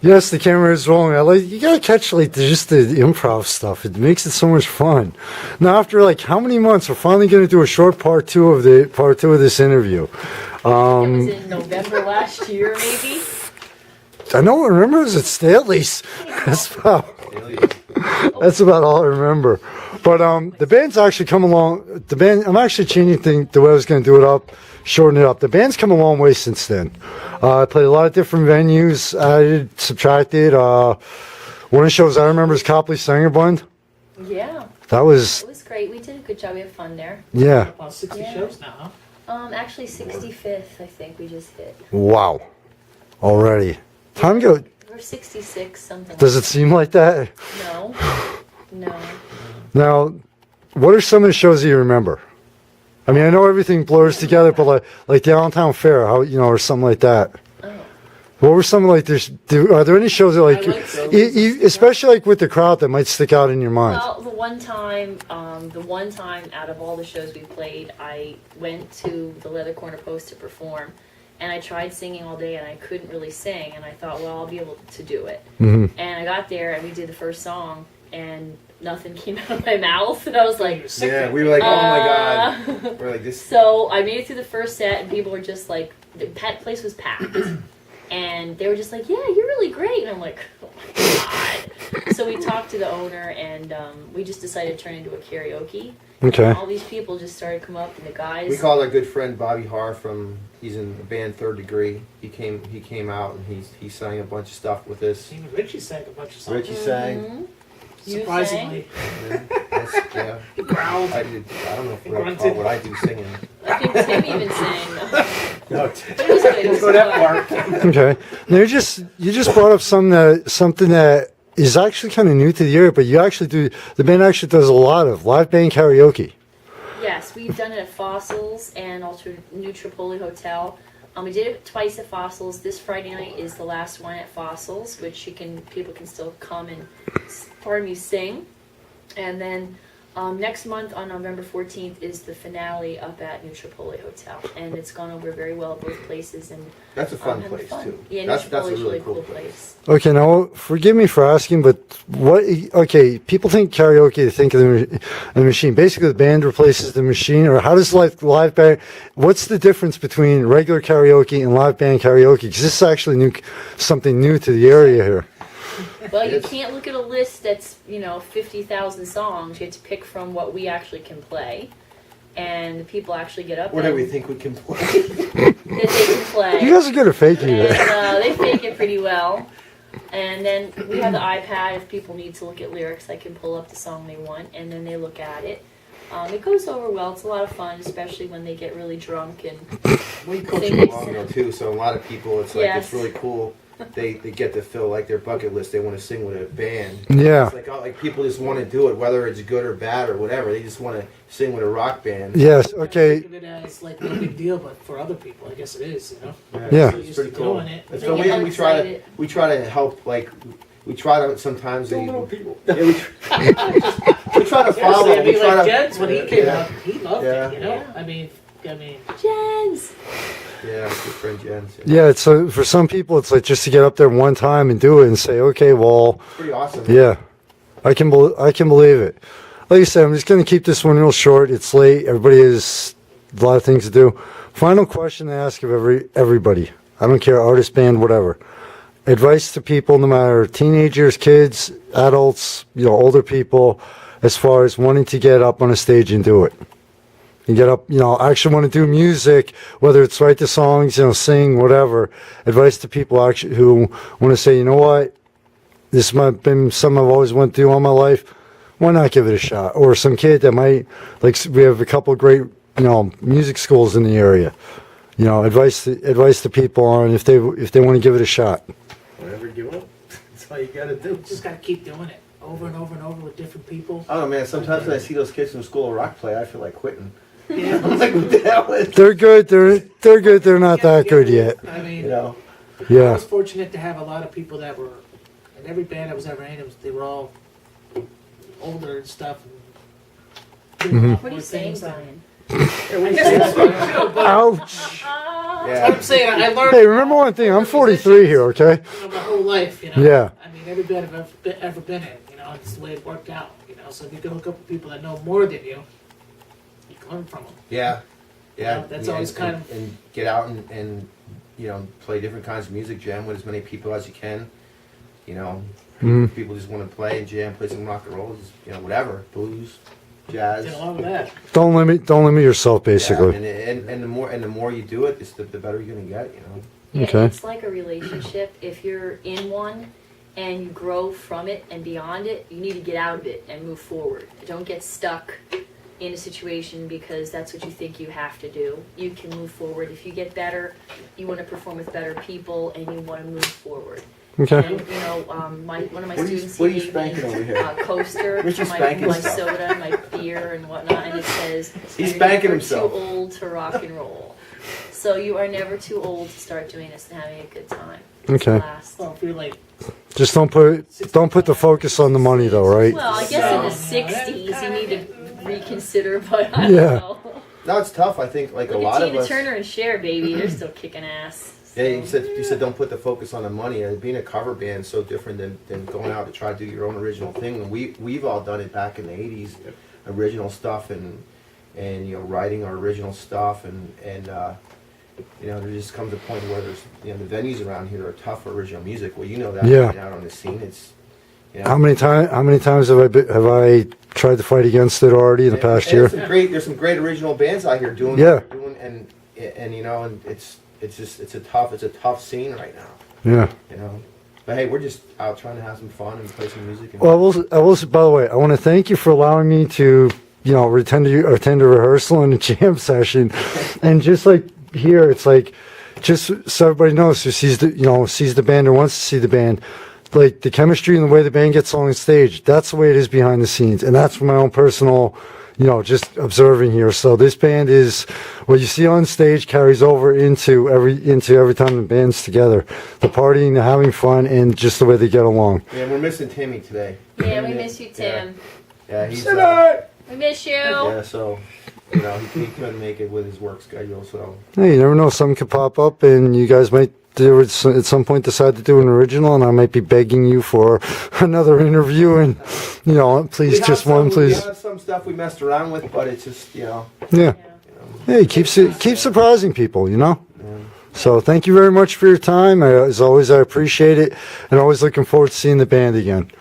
Yes, the camera is rolling. You gotta catch just the improv stuff. It makes it so much fun. Now, after how many months, we're finally gonna do a short part two of this interview. It was in November last year, maybe. I know. I remember it was at Staley's. That's about all I remember. But the band's actually come along. I'm actually changing the way I was gonna do it up, shorten it up. The band's come a long way since then. I played a lot of different venues, added, subtracted. One of the shows I remember is Copley Sanger Bund. Yeah. It was great. We did a good job. We had fun there. Yeah. About 60 shows now, huh? Actually 65th, I think we just hit. Wow. Already. Time go. We're 66, something. Does it seem like that? No. No. Now, what are some of the shows that you remember? I mean, I know everything blurs together, but like the Allentown Fair, or something like that. Oh. What were some are there any shows that especially with the crowd that might stick out in your mind? Well, the one time out of all the shows we played, I went to the Leather Corner Post to perform, and I tried singing all day, and I couldn't really sing, and I thought, well, I'll be able to do it. Mm-hmm. And I got there, and we did the first song, and nothing came out of my mouth, and I was like, yeah, we were like, oh my god, we're like this. So I made it through the first set, and people were just like, the place was packed, and they were just like, yeah, you're really great, and I'm like, oh my god. So we talked to the owner, and we just decided to turn into a karaoke. Okay. And all these people just started to come up, and the guys. We called our good friend Bobby Harr he's in the band Third Degree. He came out and he sang a bunch of stuff with us. Even Richie sang a bunch of songs. Richie sang. Surprisingly. Yeah. He growled. I don't know if we're going to call what I do singing. I think Tim even sang. No, But it was good. It was go that fun. far. Okay. Now you just brought up something that is actually kind of new to the area, but the band actually does a lot of live band karaoke. Yes, we've done it at Fossils and also New Tripoli Hotel. We did it twice at Fossils. This Friday night is the last one at Fossils, which people can still come and, sing. And then next month on November 14th is the finale up at New Tripoli Hotel, and it's gone over very well at both places. And That's a fun having place fun. too. Yeah, that's New a Tripoli's really cool place. Okay, now forgive me for asking, but people think karaoke, they think of the machine. Basically, the band replaces the machine, or how does live band, what's the difference between regular karaoke and live band karaoke? Because this is actually something new to the area here. Well, you can't look at a list that's 50,000 songs. You have to pick from what we actually can play, and the people actually get up. Whatever we think we can play. That they can play. You guys are good at faking it. And they fake it pretty well. And then we have the iPad. If people need to look at lyrics, I can pull up the song they want, and then they look at it. It goes over well. It's a lot of fun, especially when they get really drunk and. We coach them along though too, so a lot of people, it's Yes. really cool. They get to fill their bucket list. They want to sing with a band. Yeah. It's like people just want to do it, whether it's good or bad or whatever. They just want to sing with a rock band. Yes. Okay. Think of it as like no big deal, but for other people, I guess it is. Yeah. They're used pretty to cool. doing it. And so They get we try to help. We try to sometimes. people. Yeah, we try to follow. Seriously, I We mean, try like to. Jens, when he came Yeah. out, he loved Yeah. it. Yeah. I mean, Jens! Yeah, good friend Jens. Yeah, so for some people, it's like just to get up there one time and do it and say, okay, well, Pretty awesome. yeah, I can believe it. Like I said, I'm just going to keep this one real short. It's late. Everybody has a lot of things to do. Final question to ask of everybody. I don't care, artist, band, whatever. Advice to people, no matter teenagers, kids, adults, older people, as far as wanting to get up on a stage and do it. And get up, actually want to do music, whether it's write the songs, sing, whatever. Advice to people actually who want to say, you know what, this might have been something I've always wanted to do all my life. Why not give it a shot? Or some kid that might, we have a couple of great, music schools in the area. Advice to people on if they want to give it a shot. Whatever you want. That's all you gotta do. just got to keep doing it over and over and over with different people. Oh man, sometimes when I see those kids from School of Rock play, I feel like quitting. Yeah. I'm like, what the hell is? They're good. They're good. They're not that good yet. I mean, I Yeah. was fortunate to have a lot of people that were, in every band I was ever in, they were all older and stuff. And What are you saying, Brian? Ouch. Yeah. I'm saying I learned. Hey, remember one thing. I'm 43 here, okay? About whole life, you know. Yeah. I mean, every band I've ever been in, you know, it's the way it worked out, you know. So if you can hook up with people that know more than you can learn from them. Yeah, yeah. Well, that's always kind of- and get out and you know, play different kinds of music, jam with as many people as you can. You know, Mhm. people just want to play and jam, play some rock and roll, just, you know, whatever, blues, jazz. Did a lot of that. Don't limit yourself, basically. Yeah, and the more you do it, the better you're gonna get. You know. Yeah, Okay. it's like a relationship. If you're in one and you grow from it and beyond it, you need to get out of it and move forward. Don't get stuck in a situation because that's what you think you have to do. You can move forward. If you get better, you want to perform with better people and you want to move forward. Okay. And, you know, one of my What are you- students what are you gave spanking me over here? a coaster Where's for your my spanking stuff? soda, my beer, and whatnot, and it says, He's "You're spanking never himself." too old to rock and roll." So you are never too old to start doing this and having a good time. It's Okay. last. Well, if you're like, Just don't put the focus on the money, though, right? Well, I guess in the So- 60s you need to reconsider, but I Yeah. don't know. No, it's tough. I think like Look a at lot of Tina us. Turner and Cher, baby. They're still kicking ass. Yeah, you said don't put the focus on the money. Being a cover band is so different than going out to try to do your own original thing. And we've all done it back in the '80s, original stuff and you know, writing our original stuff and you know, there just comes a point where there's, you know, the venues around here are tough for original music. Well, you know that Yeah. out on the scene. It's, you know, How many times have I tried to fight against it already in the past and year? there's some great original bands out here doing Yeah. and you know, and it's a tough scene right now. Yeah. You know, but hey, we're just out trying to have some fun and play some music. And Well, I will. By the way, I want to thank you for allowing me to, you know, attend a rehearsal and a jam session, and just like here, it's like, just so everybody knows who sees the band or wants to see the band, like the chemistry and the way the band gets on stage. That's the way it is behind the scenes, and that's from my own personal, you know, just observing here. So this band is what you see on stage carries over into every time the band's together, the partying, the having fun, and just the way they get along. yeah, we're missing Timmy today. Yeah, we miss you, Tim. Yeah, he's We miss you. yeah. So you know, he couldn't make it with his work schedule. So Hey, you never know, something could pop up, and you guys might at some point decide to do an original, and I might be begging you for another interview, and you know, please, just one, please. We have some stuff we messed around with, but it's just, you know. Yeah. Hey, keep surprising people, you know. So thank you very much for your time. As always, I appreciate it, and always looking forward to seeing the band again.